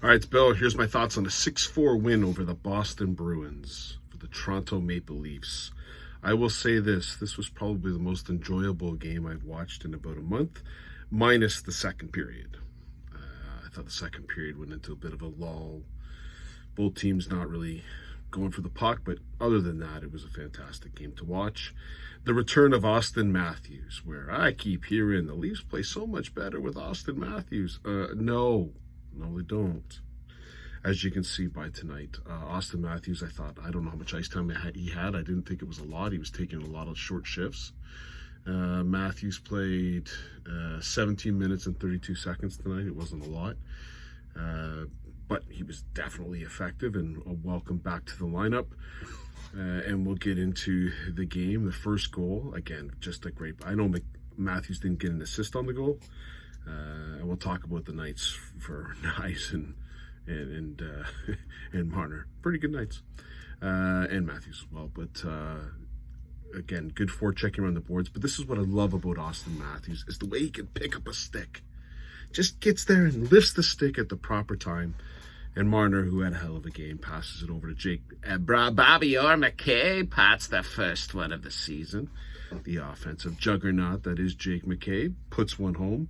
All right, Bill, here's my thoughts on a 6-4 win over the Boston Bruins for the Toronto Maple Leafs. I will say this was probably the most enjoyable game I've watched in about a month, minus the second period. I thought the second period went into a bit of a lull. Both teams not really going for the puck, but other than that, it was a fantastic game to watch. The return of Austin Matthews, where I keep hearing the Leafs play so much better with Austin Matthews. No, they don't. As you can see by tonight, Austin Matthews, I don't know how much ice time he had. I didn't think it was a lot. He was taking a lot of short shifts. Matthews played 17 minutes and 32 seconds tonight. It wasn't a lot. But he was definitely effective and a welcome back to the lineup. And we'll get into the game. The first goal, again, just a great... I know Matthews didn't get an assist on the goal. And we'll talk about the nights for Knies and Marner. Pretty good nights. And Matthews as well. But again, good forechecking around the boards. But this is what I love about Austin Matthews, is the way he can pick up a stick. Just gets there and lifts the stick at the proper time. And Marner, who had a hell of a game, passes it over to Jake. Bobby or McKay, Pat's the first one of the season. The offensive juggernaut that is Jake McKay puts one home.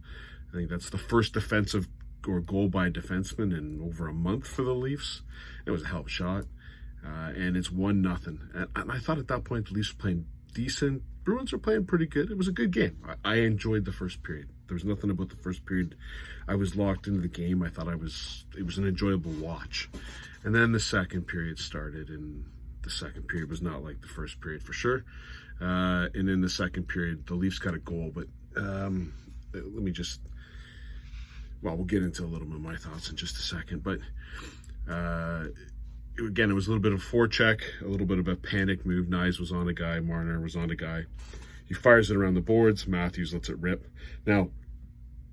I think that's the first defensive or goal by a defenseman in over a month for the Leafs. It was a hell of a shot. And it's 1-0. And I thought at that point the Leafs were playing decent. Bruins were playing pretty good. It was a good game. I enjoyed the first period. There was nothing about the first period. I was locked into the game. I thought it was an enjoyable watch. And then the second period started, and the second period was not like the first period for sure. And in the second period, the Leafs got a goal. But let me just... Well, we'll get into a little bit of my thoughts in just a second. But again, it was a little bit of a forecheck, a little bit of a panic move. Knies was on a guy. Marner was on a guy. He fires it around the boards. Matthews lets it rip. Now,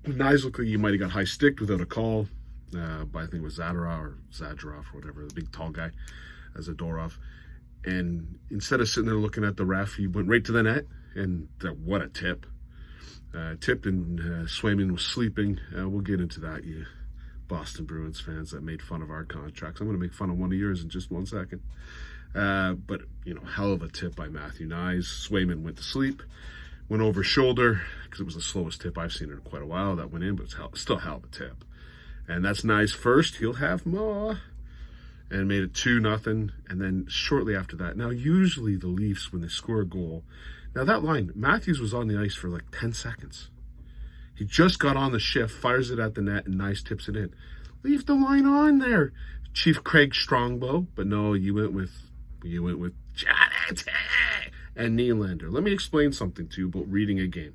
Knies looked like he might have got high-sticked without a call by, I think it was Zadorov or whatever, the big tall guy, Zadorov. And instead of sitting there looking at the ref, he went right to the net. And what a tip. Tipped, and Swayman was sleeping. We'll get into that, you Boston Bruins fans that made fun of our contracts. I'm going to make fun of one of yours in just 1 second. But, hell of a tip by Matthew Knies. Swayman went to sleep, went over shoulder, because it was the slowest tip I've seen in quite a while. That went in, but it's still hell of a tip. And that's Knies first. He'll have more. And made it 2-0. And then shortly after that, now usually the Leafs, when they score a goal, now that line, Matthews was on the ice for like 10 seconds. He just got on the shift, fires it at the net, and Knies tips it in. Leave the line on there, Chief Craig Strongbow. But no, you went with Johnny T and Nylander. Let me explain something to you about reading a game.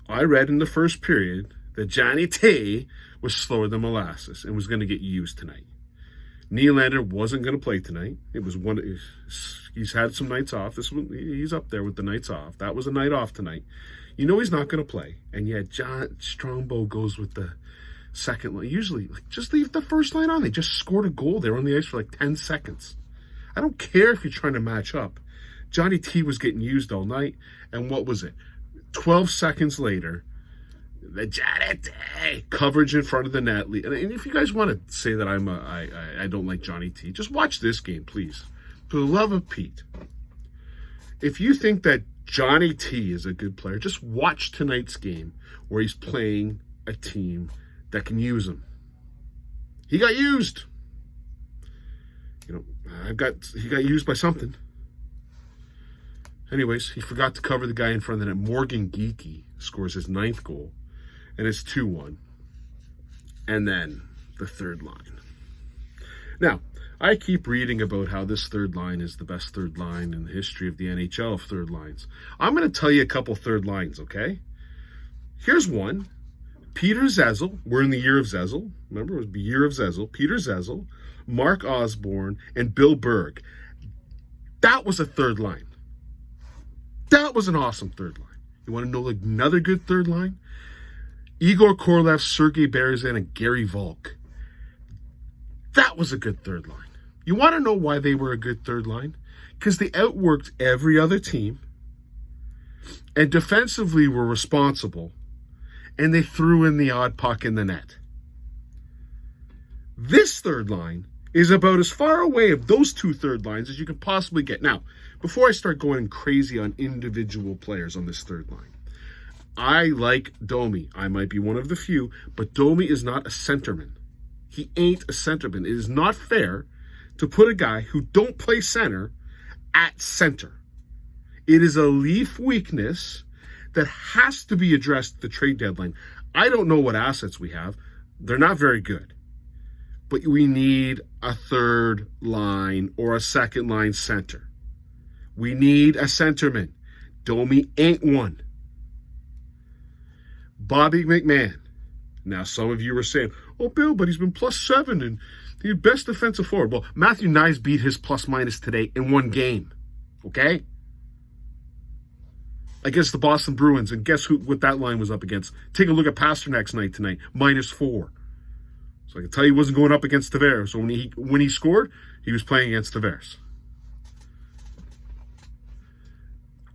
I read in the first period that Johnny T was slower than molasses and was going to get used tonight. Nylander wasn't going to play tonight. He's had some nights off. He's up there with the nights off. That was a night off tonight. He's not going to play. And yet John Strongbow goes with the second line. Usually, just leave the first line on. They just scored a goal. They were on the ice for 10 seconds. I don't care if you're trying to match up. Johnny T was getting used all night. And what was it? 12 seconds later, the Johnny T coverage in front of the net. And if you guys want to say that I don't like Johnny T, just watch this game, please. For the love of Pete. If you think that Johnny T is a good player, just watch tonight's game where he's playing a team that can use him. He got used. He got used by something. Anyways, he forgot to cover the guy in front of the net. Morgan Geekie scores his 9th goal, and it's 2-1. And then the third line. Now, I keep reading about how this third line is the best third line in the history of the NHL of third lines. I'm going to tell you a couple third lines, okay? Here's one. Peter Zezel. We're in the year of Zezel. Remember, it was the year of Zezel. Peter Zezel, Mark Osborne, and Bill Berg. That was a third line. That was an awesome third line. You want to know another good third line? Igor Korolev, Sergei Berezin, and Gary Volk. That was a good third line. You want to know why they were a good third line? Because they outworked every other team and defensively were responsible, and they threw in the odd puck in the net. This third line is about as far away of those two third lines as you can possibly get. Now, before I start going crazy on individual players on this third line, I like Domi. I might be one of the few, but Domi is not a centerman. He ain't a centerman. It is not fair to put a guy who don't play center at center. It is a Leaf weakness that has to be addressed at the trade deadline. I don't know what assets we have. They're not very good. But we need a third line or a second line center. We need a centerman. Domi ain't one. Bobby McMahon. Now, some of you are saying, oh, Bill, but he's been +7 and the best defensive forward. Well, Matthew Knies beat his plus-minus today in one game. Okay? Against the Boston Bruins. And guess what that line was up against? Take a look at Pasternak's night tonight. -4. So I can tell you he wasn't going up against Tavares. So when he scored, he was playing against Tavares.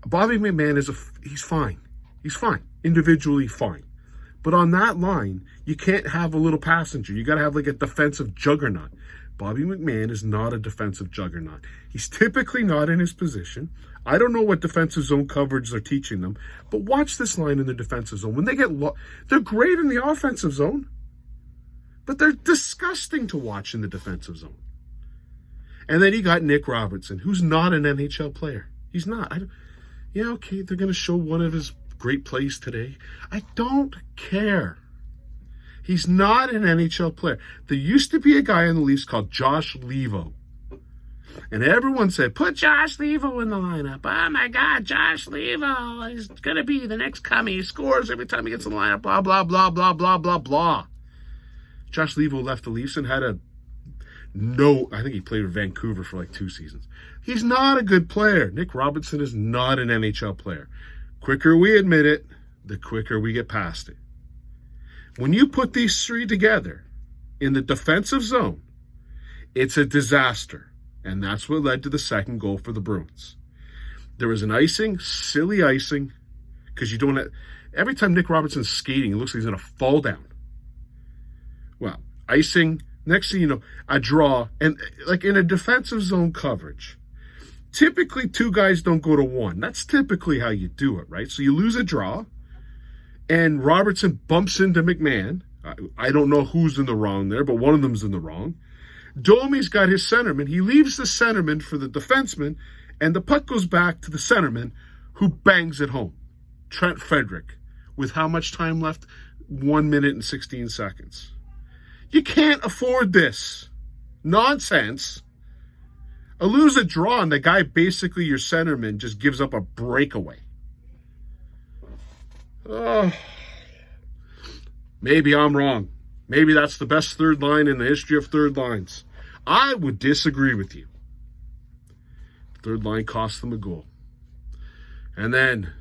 Bobby McMahon he's fine. He's fine. Individually fine. But on that line, you can't have a little passenger. You got to have like a defensive juggernaut. Bobby McMahon is not a defensive juggernaut. He's typically not in his position. I don't know what defensive zone coverage they're teaching them, but watch this line in the defensive zone. When they get they're great in the offensive zone, but they're disgusting to watch in the defensive zone. And then you got Nick Robertson, who's not an NHL player. He's not. Yeah, okay, they're going to show one of his great plays today. I don't care. He's not an NHL player. There used to be a guy in the Leafs called Josh Levo. And everyone said, put Josh Levo in the lineup. Oh my God, Josh Levo is going to be the next coming. He scores every time he gets in the lineup, blah, blah, blah, blah, blah, blah, blah. Josh Levo left the Leafs and had I think he played with Vancouver for like 2 seasons. He's not a good player. Nick Robertson is not an NHL player. Quicker we admit it, the quicker we get past it. When you put these three together in the defensive zone, it's a disaster. And that's what led to the second goal for the Bruins. There was an icing, silly icing, because you don't have, every time Nick Robertson's skating, it looks like he's going to fall down. Well, icing, next thing you know, a draw, and like in a defensive zone coverage, typically 2 guys don't go to 1. That's typically how you do it, right? So you lose a draw, and Robertson bumps into McMahon. I don't know who's in the wrong there, but one of them's in the wrong. Domi's got his centerman. He leaves the centerman for the defenseman, and the puck goes back to the centerman, who bangs it home. Trent Frederick, with how much time left? 1 minute and 16 seconds. You can't afford this nonsense. A lose a draw, and the guy, basically your centerman, just gives up a breakaway. Oh, maybe I'm wrong. Maybe that's the best third line in the history of third lines. I would disagree with you. Third line cost them a goal. And then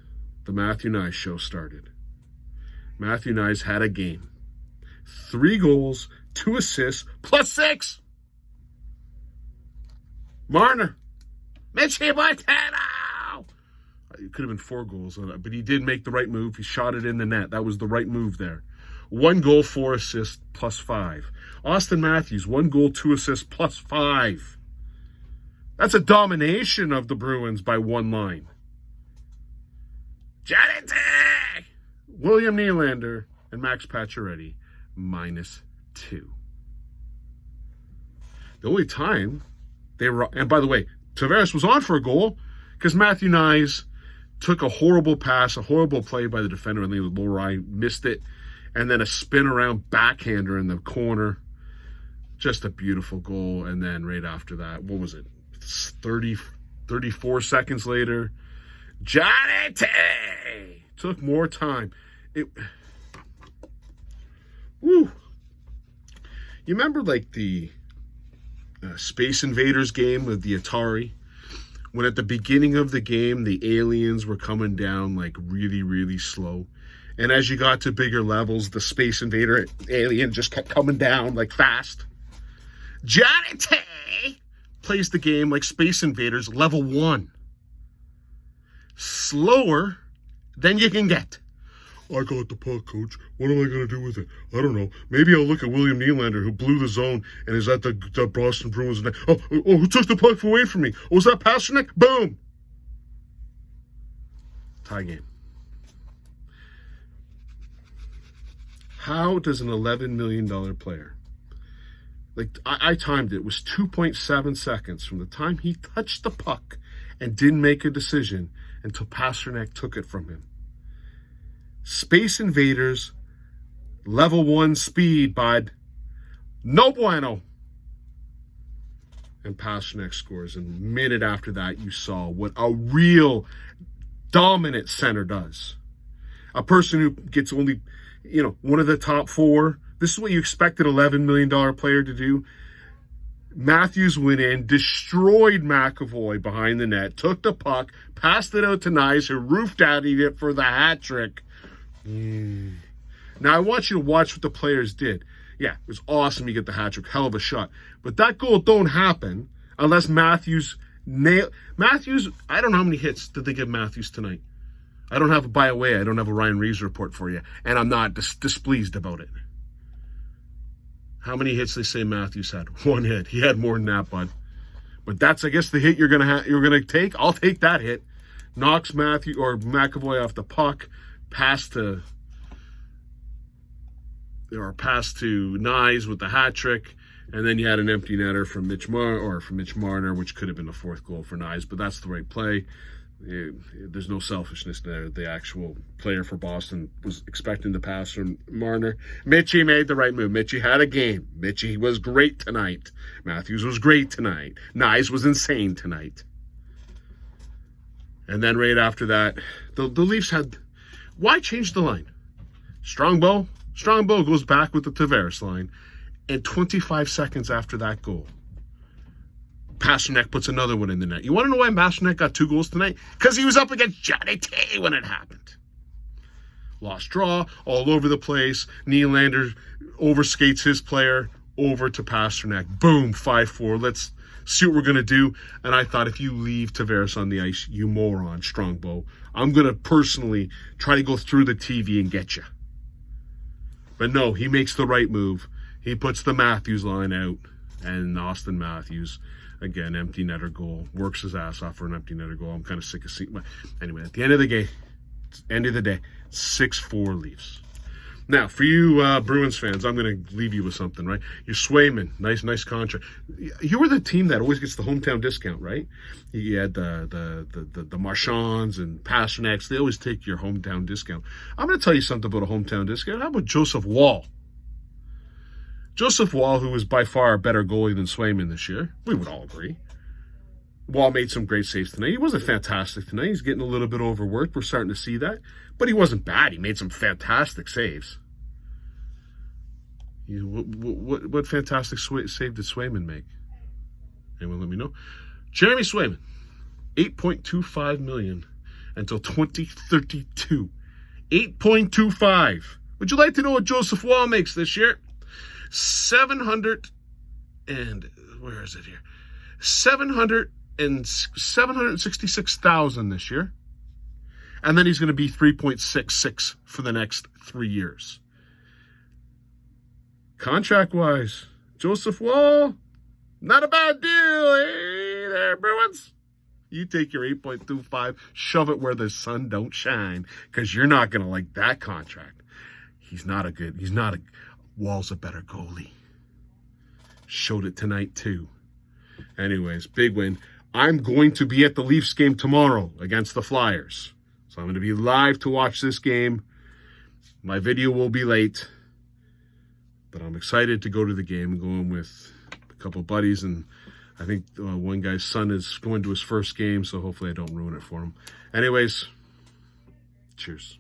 the Matthew Knies show started. Matthew Knies had a game. 3 goals, 2 assists, +6. Marner. Mitchie Montano. It could have been 4 goals, but he did make the right move. He shot it in the net. That was the right move there. 1 goal, 4 assists, +5. Austin Matthews, 1 goal, 2 assists, +5. That's a domination of the Bruins by 1 line. Johnny T! William Nylander and Max Pacioretty, -2. The only time they were, and by the way, Tavares was on for a goal because Matthew Knies took a horrible pass, a horrible play by the defender in the low line, missed it, and then a spin around backhander in the corner. Just a beautiful goal. And then right after that, what was it? 34 seconds later, Johnny T! Took more time. Woo. You remember like the Space Invaders game with the Atari? When at the beginning of the game, the aliens were coming down like really, really slow. And as you got to bigger levels, the Space Invader alien just kept coming down like fast. Johnny T plays the game like Space Invaders level 1. Slower than you can get. I got the puck, coach. What am I going to do with it? I don't know. Maybe I'll look at William Nylander, who blew the zone and is at the Boston Bruins. Oh, who took the puck away from me? Oh, was that Pasternak? Boom! Tie game. How does an $11 million player, like I timed it, it was 2.7 seconds from the time he touched the puck and didn't make a decision until Pasternak took it from him. Space Invaders, level 1 speed, bud. No bueno. And Pasternak scores. And a minute after that, you saw what a real dominant center does. A person who gets only, one of the top 4. This is what you expect an $11 million player to do. Matthews went in, destroyed McAvoy behind the net, took the puck, passed it out to Knies, who roof-daddied it for the hat trick. Now, I want you to watch what the players did. Yeah, it was awesome you get the hat trick, hell of a shot. But that goal don't happen unless Matthews Matthews, I don't know how many hits did they give Matthews tonight. I don't have, by the way, I don't have a Ryan Reeves report for you, and I'm not displeased about it. How many hits they say Matthews had? 1 hit. He had more than that, bud. But that's, I guess, the hit you're gonna take. I'll take that hit. Knocks McAvoy off the puck. Pass to Knies with the hat trick, and then you had an empty netter from Mitch Marner, which could have been the 4th goal for Knies, but that's the right play. There's no selfishness there. The actual player for Boston was expecting the pass from Marner. Mitchie made the right move. Mitchie had a game. Mitchie was great tonight. Matthews was great tonight. Knies was insane tonight. And then right after that, the Leafs had... Why change the line? Strongbow goes back with the Tavares line. And 25 seconds after that goal, Pasternak puts another one in the net. You want to know why Pasternak got 2 goals tonight? Because he was up against Johnny T when it happened. Lost draw, all over the place. Nylander overskates his player over to Pasternak. Boom, 5-4. Let's see what we're going to do. And I thought, if you leave Tavares on the ice, you moron, Strongbow, I'm going to personally try to go through the TV and get you. But no, he makes the right move. He puts the Matthews line out, and Austin Matthews, again, empty netter goal, works his ass off for an empty netter goal. I'm kind of sick of seeing. Anyway, at the end of the day, 6-4 Leafs. Now, for you Bruins fans, I'm going to leave you with something, right? You're Swayman, nice contract. You were the team that always gets the hometown discount, right? You had the Marchands and Pasternaks. They always take your hometown discount. I'm going to tell you something about a hometown discount. How about Joseph Woll? Joseph Woll, who was by far a better goalie than Swayman this year. We would all agree. Woll made some great saves tonight. He wasn't fantastic tonight. He's getting a little bit overworked. We're starting to see that. But he wasn't bad. He made some fantastic saves. What fantastic save did Swayman make? Anyone let me know? Jeremy Swayman, $8.25 million until 2032. 8.25. Would you like to know what Joseph Woll makes this year? 766,000 this year. And then he's going to be 3.66 for the next 3 years. Contract-wise, Joseph Woll, not a bad deal. Hey there, Bruins. You take your 8.25, shove it where the sun don't shine, because you're not going to like that contract. Woll's a better goalie. Showed it tonight, too. Anyways, big win. I'm going to be at the Leafs game tomorrow against the Flyers. So I'm going to be live to watch this game. My video will be late. But I'm excited to go to the game. I'm going with a couple buddies, and I think one guy's son is going to his first game, so hopefully I don't ruin it for him. Anyways, cheers.